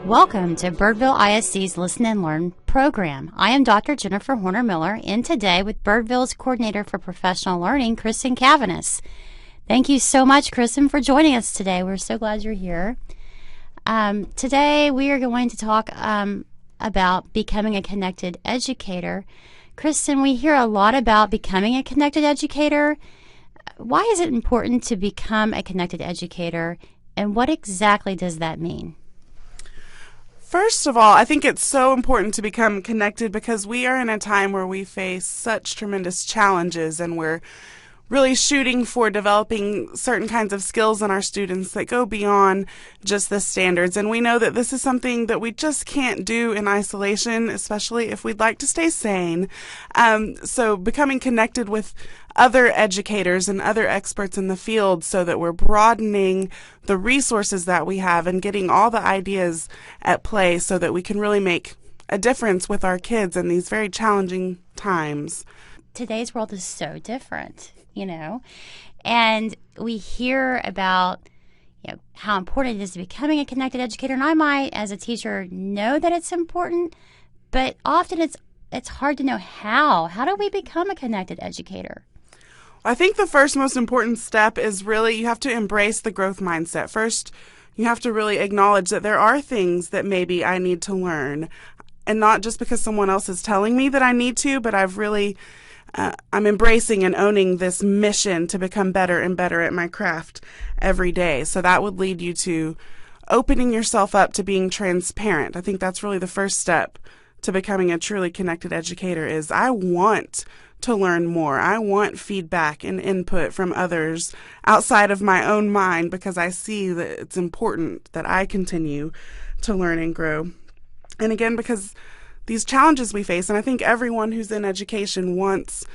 Welcome to Birdville ISD's Listen and Learn program. I am Dr. Jennifer Horner-Miller, and today with Birdville's Coordinator for Professional Learning, Kristen Cavanis. Thank you so much, Kristen, for joining us today. We're so glad you're here. Today we are going to talk about becoming a connected educator. Kristen, we hear a lot about becoming a connected educator. Why is it important to become a connected educator, and what exactly does that mean? First of all, I think it's so important to become connected because we are in a time where we face such tremendous challenges, and we're really shooting for developing certain kinds of skills in our students that go beyond just the standards. And we know that this is something that we just can't do in isolation, especially if we'd like to stay sane. So becoming connected with other educators and other experts in the field so that we're broadening the resources that we have and getting all the ideas at play so that we can really make a difference with our kids in these very challenging times. Today's world is so different, and we hear about how important it is to becoming a connected educator. And I might, as a teacher, know that it's important, but often it's hard to know how. How do we become a connected educator? I think the first most important step is really you have to embrace the growth mindset. First, you have to really acknowledge that there are things that maybe I need to learn, and not just because someone else is telling me that I need to, but I'm embracing and owning this mission to become better and better at my craft every day. So that would lead you to opening yourself up to being transparent. I think that's really the first step to becoming a truly connected educator is I want to learn more. I want feedback and input from others outside of my own mind because I see that it's important that I continue to learn and grow. And again, because these challenges we face, and I think everyone who's in education wants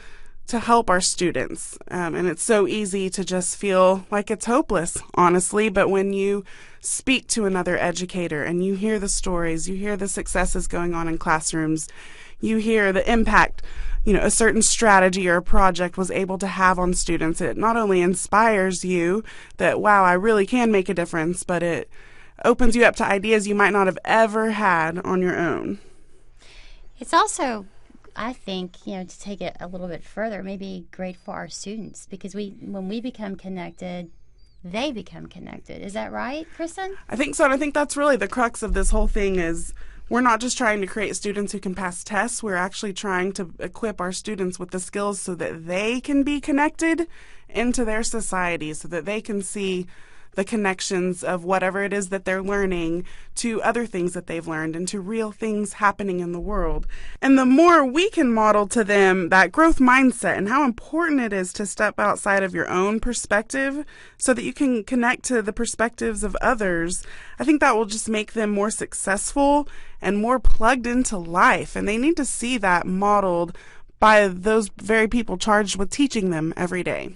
to help our students. And it's so easy to just feel like it's hopeless, honestly. But when you speak to another educator and you hear the stories, you hear the successes going on in classrooms, you hear the impact, a certain strategy or a project was able to have on students, it not only inspires you that, wow, I really can make a difference, but it opens you up to ideas you might not have ever had on your own. It's also, I think, to take it a little bit further, maybe great for our students because when we become connected, they become connected. Is that right, Kristen? I think so, and I think that's really the crux of this whole thing is we're not just trying to create students who can pass tests, we're actually trying to equip our students with the skills so that they can be connected into their society, so that they can see the connections of whatever it is that they're learning to other things that they've learned and to real things happening in the world. And the more we can model to them that growth mindset and how important it is to step outside of your own perspective so that you can connect to the perspectives of others, I think that will just make them more successful and more plugged into life. And they need to see that modeled by those very people charged with teaching them every day.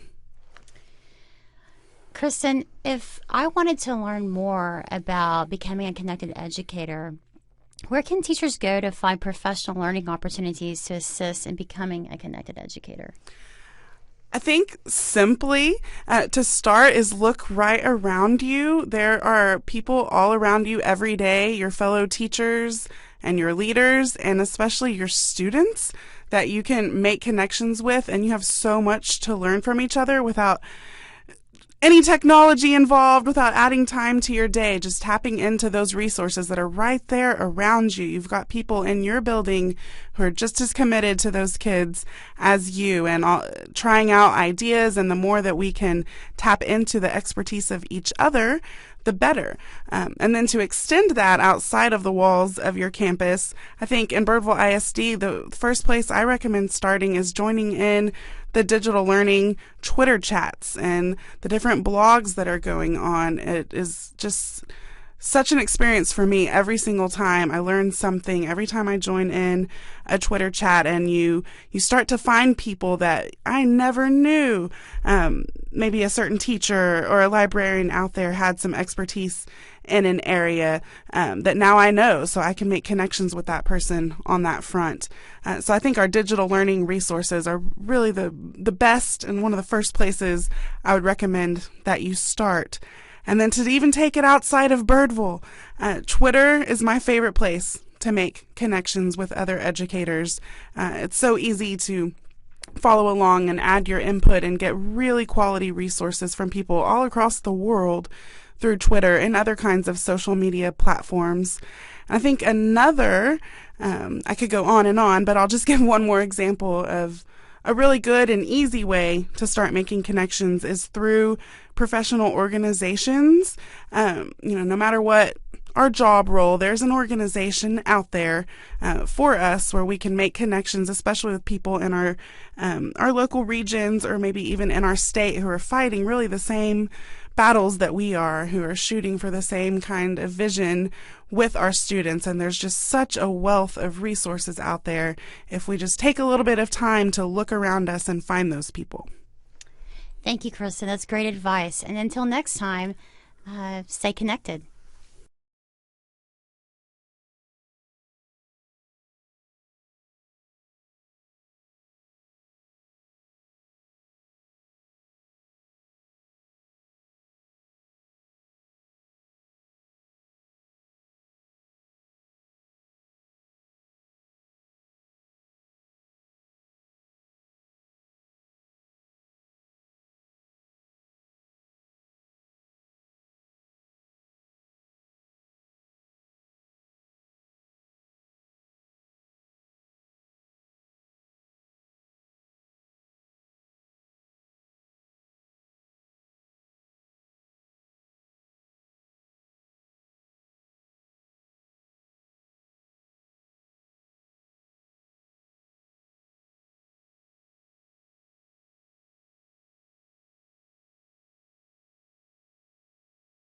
Kristen, if I wanted to learn more about becoming a connected educator, where can teachers go to find professional learning opportunities to assist in becoming a connected educator? I think simply to start is look right around you. There are people all around you every day, your fellow teachers and your leaders, and especially your students that you can make connections with, and you have so much to learn from each other without any technology involved, without adding time to your day, just tapping into those resources that are right there around you. You've got people in your building who are just as committed to those kids as you and trying out ideas. And the more that we can tap into the expertise of each other, the better. And then to extend that outside of the walls of your campus, I think in Birdville ISD, the first place I recommend starting is joining in the digital learning Twitter chats and the different blogs that are going on. It is just such an experience for me every single time. I learn something every time I join in a Twitter chat, and you start to find people that I never knew. Maybe a certain teacher or a librarian out there had some expertise in an area that now I know, so I can make connections with that person on that front. So I think our digital learning resources are really the best and one of the first places I would recommend that you start. And then to even take it outside of Birdville, Twitter is my favorite place to make connections with other educators. It's so easy to follow along and add your input and get really quality resources from people all across the world through Twitter and other kinds of social media platforms. I think another, I could go on and on, but I'll just give one more example of a really good and easy way to start making connections is through professional organizations. No matter what our job role, there's an organization out there for us where we can make connections, especially with people in our local regions or maybe even in our state who are fighting really the same battles that we are, who are shooting for the same kind of vision with our students. And there's just such a wealth of resources out there if we just take a little bit of time to look around us and find those people. Thank you, Kristen. That's great advice. And until next time, stay connected.